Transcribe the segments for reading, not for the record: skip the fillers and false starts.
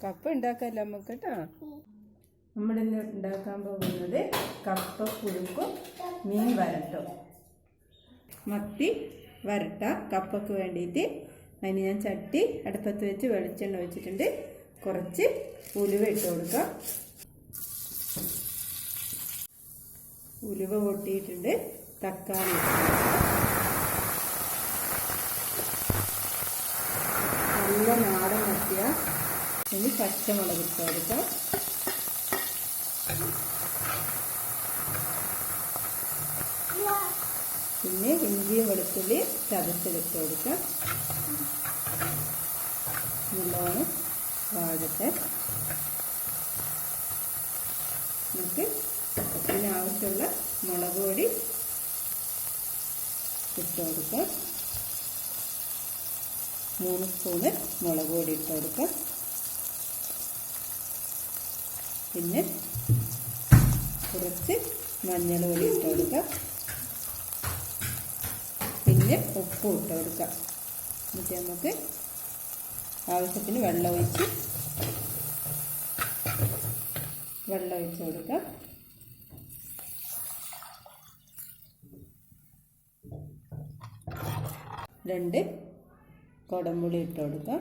കപ്പ ഉണ്ടാക്കാമല്ലോ നമുക്ക് കേട്ടോ. നമ്മളിന്ന് ഉണ്ടാക്കാൻ പോകുന്നത് കപ്പ പുഴുക്കും മീൻ വരട്ടും. മത്തി വരട്ട കപ്പക്ക് വേണ്ടിയിട്ട് അതിന് ഞാൻ ചട്ടി അടുപ്പത്ത് വെച്ച് വെളിച്ചെണ്ണ ഒഴിച്ചിട്ടുണ്ട്. കുറച്ച് ഉലുവ ഇട്ട് കൊടുക്കാം. ഉലുവ പൊട്ടിയിട്ടുണ്ട്. തക്കാളി നല്ല നാടൻ മത്തിയ. ഇനി പച്ചമുളക് ഇട്ട് കൊടുക്കാം. പിന്നെ ഇഞ്ചിയും വെളുത്തുള്ളി ചതച്ചിട്ട് കൊടുക്കാം. നല്ലോണം വാഴട്ടെ. നമുക്ക് ഇതിനാവശ്യമുള്ള മുളക് പൊടി ഇട്ട് കൊടുക്കാം. 3 സ്പൂണ് മുളക് പൊടി ഇട്ട് കൊടുക്കാം. പിന്നെ കുറച്ച് മഞ്ഞൾ പൊടി ഇട്ട് കൊടുക്കാം. പിന്നെ ഉപ്പും ഇട്ട് കൊടുക്കാം. എന്നിട്ട് നമുക്ക് ആവശ്യത്തിന് വെള്ളം ഒഴിച്ച് കൊടുക്കാം. രണ്ട് കുടംപുളി ഇട്ട് കൊടുക്കാം.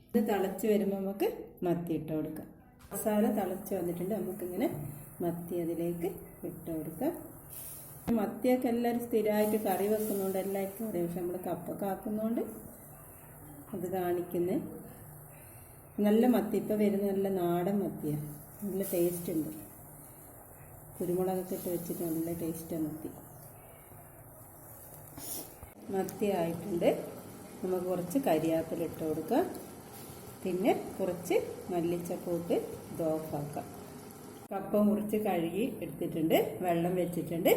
ഇത് തിളച്ച് വരുമ്പോൾ നമുക്ക് മത്തി ഇട്ട് കൊടുക്കാം. മസാല തിളച്ച് വന്നിട്ടുണ്ട്. നമുക്കിങ്ങനെ മത്തി അതിലേക്ക് ഇട്ട് കൊടുക്കാം. മത്തിയൊക്കെ എല്ലാവരും സ്ഥിരമായിട്ട് കറി വെക്കുന്നുണ്ട്, എല്ലാവർക്കും അറിയാം. പക്ഷെ നമ്മൾ കപ്പൊക്കെ ആക്കുന്നതുകൊണ്ട് അത് കാണിക്കുന്നത്. നല്ല മത്തി ഇപ്പോൾ വരുന്ന നല്ല നാടൻ മത്തിയാണ്. നല്ല ടേസ്റ്റ് ഉണ്ട്. കുരുമുളകൊക്കെ ഇട്ട് വെച്ചിട്ട് നല്ല ടേസ്റ്റാണ് മത്തി ആയിട്ടുണ്ട്. നമുക്ക് കുറച്ച് കരിയാപ്പില ഇട്ട് കൊടുക്കാം. പിന്നെ കുറച്ച് മല്ലിച്ചപ്പ് ഇട്ട് ഇത് ഓഫാക്കാം. കപ്പ മുറിച്ച് കഴുകി എടുത്തിട്ടുണ്ട്. വെള്ളം വെച്ചിട്ടുണ്ട്.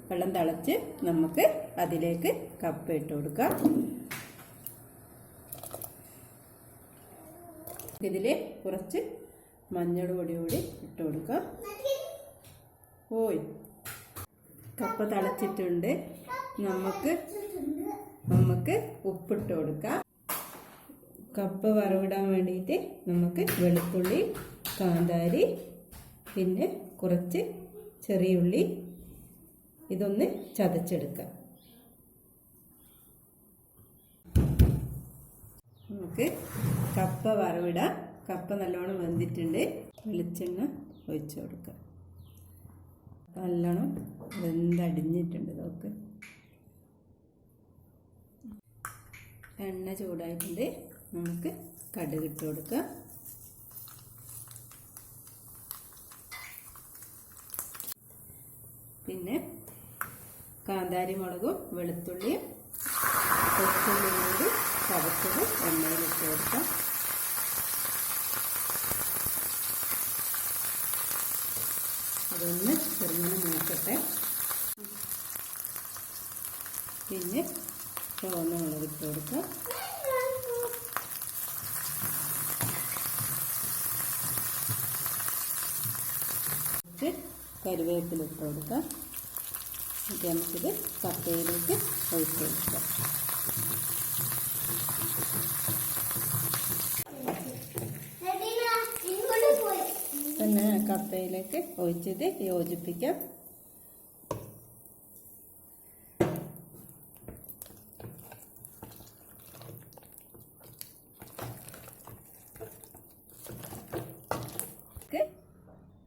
വെള്ളം തിളച്ച് നമുക്ക് അതിലേക്ക് കപ്പ ഇട്ട് കൊടുക്കാം. ഇതിൽ കുറച്ച് മഞ്ഞൾ പൊടി കൂടി ഇട്ട് കൊടുക്കാം. കപ്പ തിളച്ചിട്ടുണ്ട്. നമുക്ക് ഉപ്പിട്ട് കൊടുക്കാം. കപ്പ വറവിടാൻ വേണ്ടിയിട്ട് നമുക്ക് വെളുത്തുള്ളി, കാന്താരി, പിന്നെ കുറച്ച് ചെറിയ ഉള്ളി ഇതൊന്ന് ചതച്ചെടുക്കാം. നമുക്ക് കപ്പ വറവിടാം. കപ്പ നല്ലോണം വെന്തിട്ടുണ്ട്. വെളിച്ചെണ്ണ ഒഴിച്ച് കൊടുക്കാം. നല്ലോണം വെന്തടിഞ്ഞിട്ടുണ്ട്. നോക്ക്, എണ്ണ ചൂടായിട്ടുണ്ട്. നമുക്ക് കടുക് ഇട്ട് കൊടുക്കാം. പിന്നെ കാന്താരി മുളകും വെളുത്തുള്ളിയും കൊച്ചുള്ളിയും കൂടി ചതച്ചത് എണ്ണയിലിട്ട് കൊടുക്കാം. അതൊന്ന് ചെറുങ്ങനെ മൂക്കട്ടെ. പിന്നെ ചുവന്ന മുളക് ഇട്ട് കൊടുക്കാം. കറിവേപ്പില ഇട്ട് കൊടുക്കാം. എന്നിട്ട് നമുക്കിത് കപ്പയിലേക്ക് ഒഴിച്ച് കൊടുക്കാം. പിന്നെ കപ്പയിലേക്ക് ഒഴിച്ചിട്ട് യോജിപ്പിക്കാം.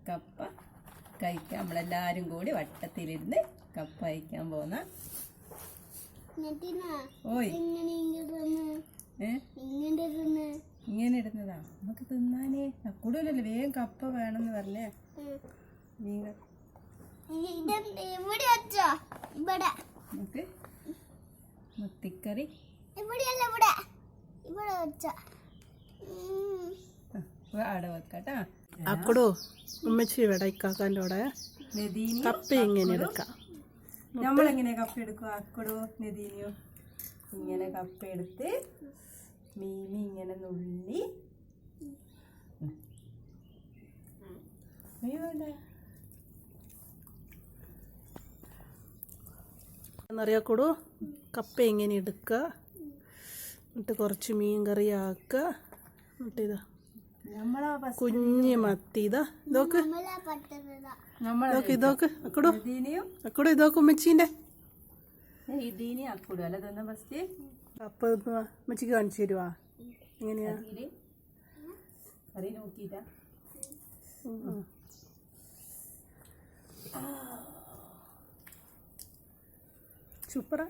കപ്പ കഴിക്കാം. നമ്മളെല്ലാവരും കൂടി വട്ടത്തിലിരുന്ന് കപ്പ കഴിക്കാൻ പോന്ന. ഇങ്ങനെ ഇടുന്നതാ നമുക്ക് തിന്നാനേ. കൂടുതലല്ലേ വേഗം കപ്പ വേണമെന്ന് പറഞ്ഞേ. നമുക്ക് മത്തിക്കറി അവിടെ വെക്കാട്ടാ. അക്കടോ ഉമ്മച്ചി ഇവിടെ ഇക്കാക്കാൻ്റെ കൂടെ കപ്പ ഇങ്ങനെ എടുക്കാം. നമ്മളെങ്ങനെ കപ്പ എടുക്കും? അക്കടോ നെതീനിയോ ഇങ്ങനെ കപ്പ എടുത്ത് മീമി ഇങ്ങനെ നുള്ളി എന്നറിയാക്കൂടു. കപ്പ ഇങ്ങനെ എടുക്കുക, എന്നിട്ട് കുറച്ച് മീൻ കറി ആക്കുക. എന്നിട്ട് ഇതാ നമ്മളാ ഫസ്റ്റ് കുഞ്ഞി മത്തി ഇതാ ഇതൊക്കെ നമ്മളെ ഇതൊക്കെ ഇതൊക്കെ അക്കടോ നദീനെയും അക്കടോ ഇതൊക്കെ ഉമ്മച്ചീൻ്റെ ഇതിനെയും ആക്കൂടും അല്ല തന്നെ ഫസ്റ്റ് കപ്പ ഉമ്മച്ചിക്ക് കാണിച്ചു തരുവാ എങ്ങനെയാ കറി നോക്കിയിട്ടാ സൂപ്പറാ